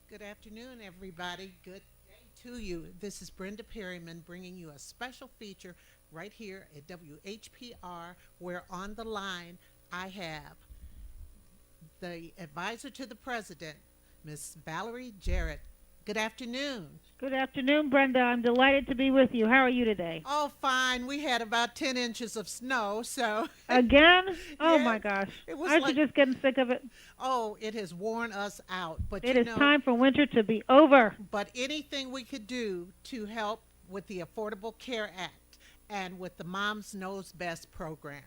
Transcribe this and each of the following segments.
Good afternoon, everybody. Good day to you. This is Brenda Perryman bringing you a special feature right here at WHPR, where on the line I have the advisor to the president, Miss Valerie Jarrett. Good afternoon. Good afternoon, Brenda. I'm delighted to be with you. How are you today? Oh, fine. We had about 10 inches of snow, so Again? Oh yeah, my gosh. it was Aren't you like, just getting sick of it? oh, it has worn us out. But It is time for winter to be over. anything we could do to help with the Affordable Care Act and with the Moms Knows Best program.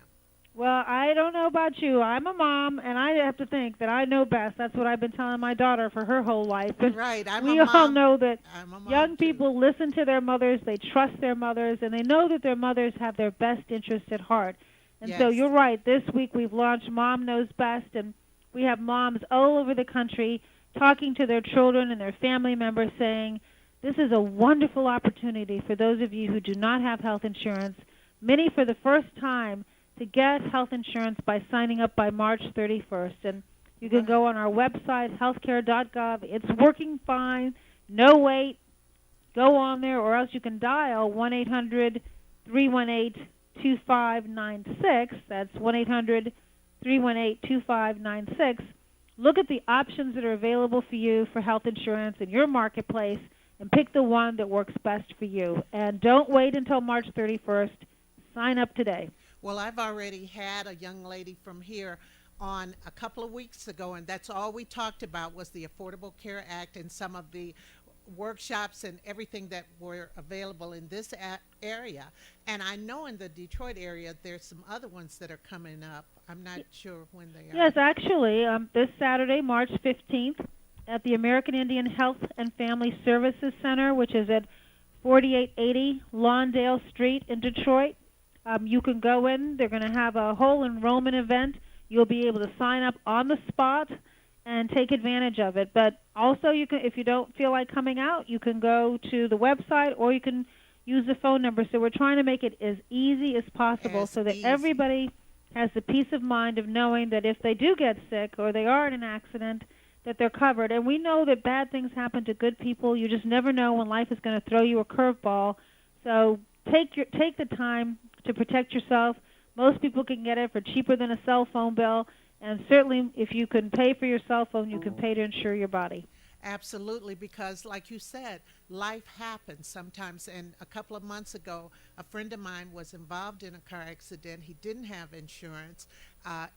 Well, I don't know about you. I'm a mom, and I have to think that I know best. That's what I've been telling my daughter for her whole life. And Right, I'm a we all mom. know that I'm a mom young too. people listen to their mothers, they trust their mothers, and they know that their mothers have their best interest at heart. And so Yes, you're right. This week we've launched Mom Knows Best, and we have moms all over the country talking to their children and their family members saying, this is a wonderful opportunity for those of you who do not have health insurance, many for the first time, to get health insurance by signing up by March 31st. And you can right. go on our website, healthcare.gov. It's working fine. No wait. Go on there, or else you can dial 1-800-318-2596. That's 1-800-318-2596. Look at the options that are available for you for health insurance in your marketplace and pick the one that works best for you. And don't wait until March 31st. Sign up today. Well, I've already had a young lady from here on a couple of weeks ago, and that's all we talked about was the Affordable Care Act and some of the workshops and everything that were available in this area. And I know in the Detroit area there's some other ones that are coming up. I'm not sure when they are. Yes, actually, this Saturday, March 15th, at the American Indian Health and Family Services Center, which is at 4880 Lawndale Street in Detroit. You can go in. They're going to have a whole enrollment event. You'll be able to sign up on the spot and take advantage of it. But also, you can, if you don't feel like coming out, you can go to the website or you can use the phone number. So we're trying to make it as easy as possible As so that easy. everybody has the peace of mind of knowing that if they do get sick or they are in an accident, that they're covered. And we know that bad things happen to good people. You just never know when life is going to throw you a curveball. So take the time to protect yourself. Most people can get it for cheaper than a cell phone bill, and certainly if you can pay for your cell phone, you can pay to insure your body. Absolutely, because like you said, life happens sometimes. And a couple of months ago, a friend of mine was involved in a car accident. He didn't have insurance,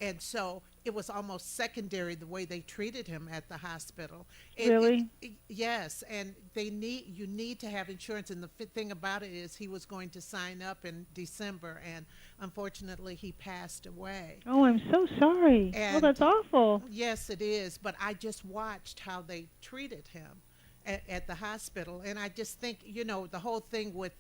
and so it was almost secondary the way they treated him at the hospital. Really? Yes, and you need to have insurance. And the thing about it is, he was going to sign up in December, and unfortunately, he passed away. Oh, I'm so sorry. Oh, And that's awful. yes, it is. But I just watched how they treated him at the hospital, and I just think, the whole thing with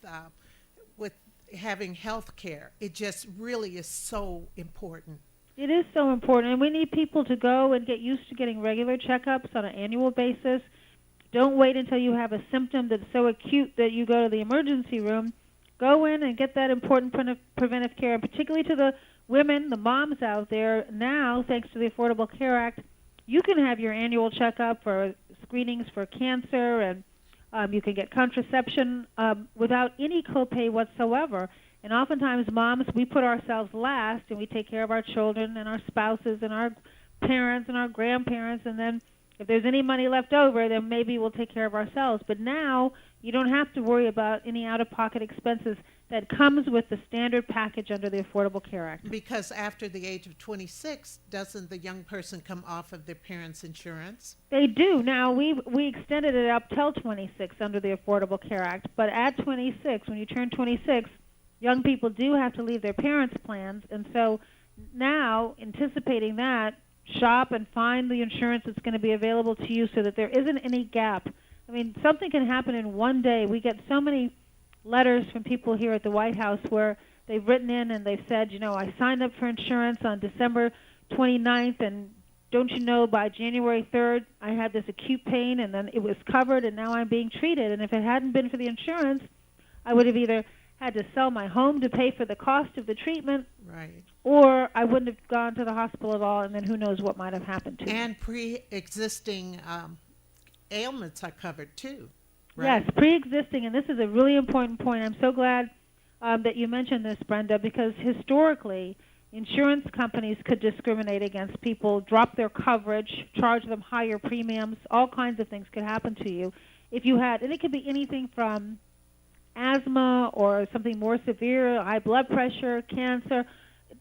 having health care, it just really is so important. It is so important, and we need people to go and get used to getting regular checkups on an annual basis. Don't wait until you have a symptom that's so acute that you go to the emergency room. Go in and get that important preventive care, and particularly to the women, the moms out there. Now, thanks to the Affordable Care Act, you can have your annual checkup for screenings for cancer, and you can get contraception without any copay whatsoever. And oftentimes, moms, we put ourselves last, and we take care of our children and our spouses and our parents and our grandparents, and then if there's any money left over, then maybe we'll take care of ourselves. But now you don't have to worry about any out-of-pocket expenses that comes with the standard package under the Affordable Care Act. Because after the age of 26, doesn't the young person come off of their parents' insurance? They do. Now, we extended it up till 26 under the Affordable Care Act, but at 26, when you turn 26, young people do have to leave their parents' plans, and so now, anticipating that, shop and find the insurance that's going to be available to you so that there isn't any gap. I mean, something can happen in one day. We get so many letters from people here at the White House where they've written in and they've said, I signed up for insurance on December 29th, and don't you know, by January 3rd, I had this acute pain, and then it was covered, and now I'm being treated. And if it hadn't been for the insurance, I would have either had to sell my home to pay for the cost of the treatment, Right. or I wouldn't have gone to the hospital at all, and then who knows what might have happened to me. And pre-existing ailments are covered too, Yes, right? pre-existing, and this is a really important point. I'm so glad that you mentioned this, Brenda, because historically, insurance companies could discriminate against people, drop their coverage, charge them higher premiums. All kinds of things could happen to you if you had, and it could be anything from asthma or something more severe, high blood pressure, cancer.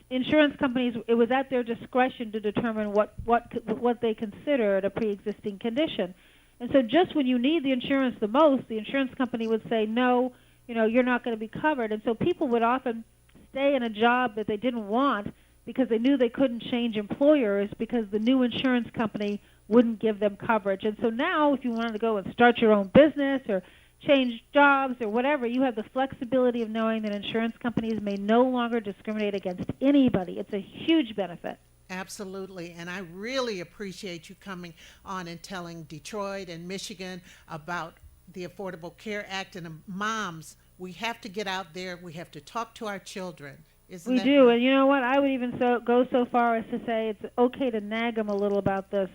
Insurance companies, it was at their discretion to determine what they considered a pre-existing condition. And so just when you need the insurance the most, the insurance company would say, no, you're not going to be covered. And so people would often stay in a job that they didn't want because they knew they couldn't change employers because the new insurance company wouldn't give them coverage. And so now if you wanted to go and start your own business or change jobs or whatever, you have the flexibility of knowing that insurance companies may no longer discriminate against anybody. It's a huge benefit. Absolutely, and I really appreciate you coming on and telling Detroit and Michigan about the Affordable Care Act. And moms, we have to get out there. We have to talk to our children. Isn't We that do, right? and you know what? I would even go so far as to say it's okay to nag them a little about this.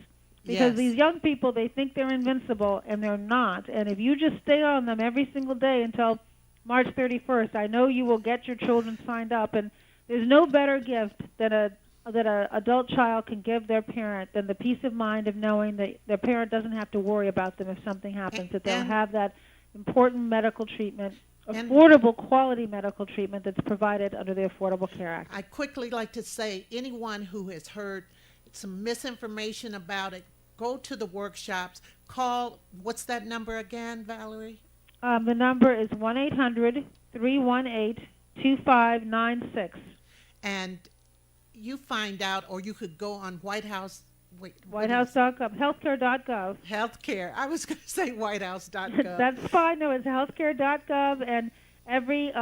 Because Yes, these young people, they think they're invincible, and they're not. And if you just stay on them every single day until March 31st, I know you will get your children signed up. And there's no better gift that a adult child can give their parent than the peace of mind of knowing that their parent doesn't have to worry about them if something happens, that they'll and have that important medical treatment, and affordable quality medical treatment that's provided under the Affordable Care Act. I quickly like to say anyone who has heard some misinformation about it, go to the workshops, call, what's that number again, Valerie? The number is 1-800-318-2596. And you find out, or you could go on White House, wait, WhiteHouse.gov, healthcare.gov. healthcare. I was going to say whitehouse.gov. That's fine. No, it's healthcare.gov, and every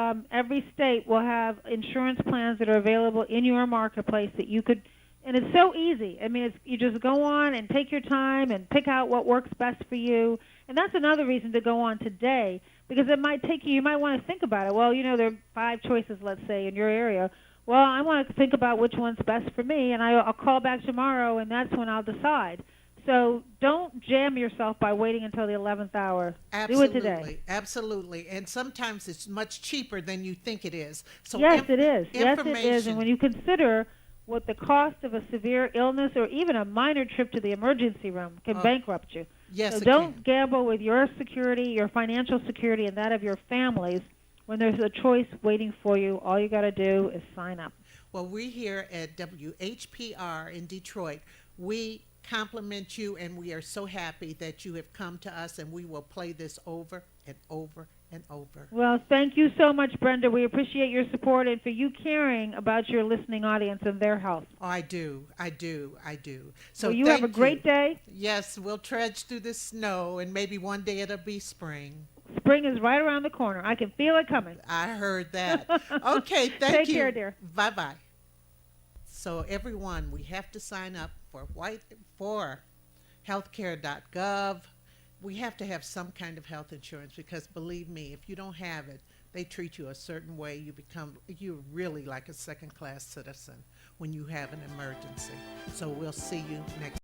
state will have insurance plans that are available in your marketplace that you could. And it's so easy. I mean, you just go on and take your time and pick out what works best for you. And that's another reason to go on today, because it might take you. You might want to think about it. Well, there are 5 choices, let's say, in your area. Well, I want to think about which one's best for me, and I'll call back tomorrow, and that's when I'll decide. So don't jam yourself by waiting until the 11th hour. Absolutely, Do it today. absolutely. And sometimes it's much cheaper than you think it is. So Yes, it is. Yes, it is. information. And when you consider what the cost of a severe illness or even a minor trip to the emergency room can bankrupt you. Yes, So it don't can. gamble with your security, your financial security, and that of your families when there's a choice waiting for you. All you got to do is sign up. Well, we here at WHPR in Detroit, we compliment you, and we are so happy that you have come to us, and we will play this over and over and over. Well, thank you so much, Brenda. We appreciate your support and for you caring about your listening audience and their health. Oh, I do. So Well, you have a great day. Yes, we'll trudge through the snow, and maybe one day it'll be spring. Spring is right around the corner. I can feel it coming. I heard that. Okay, thank Take you. care, dear. Bye-bye. So everyone, we have to sign up for healthcare.gov. We have to have some kind of health insurance because believe me, if you don't have it, they treat you a certain way. You're really like a second-class citizen when you have an emergency. So we'll see you next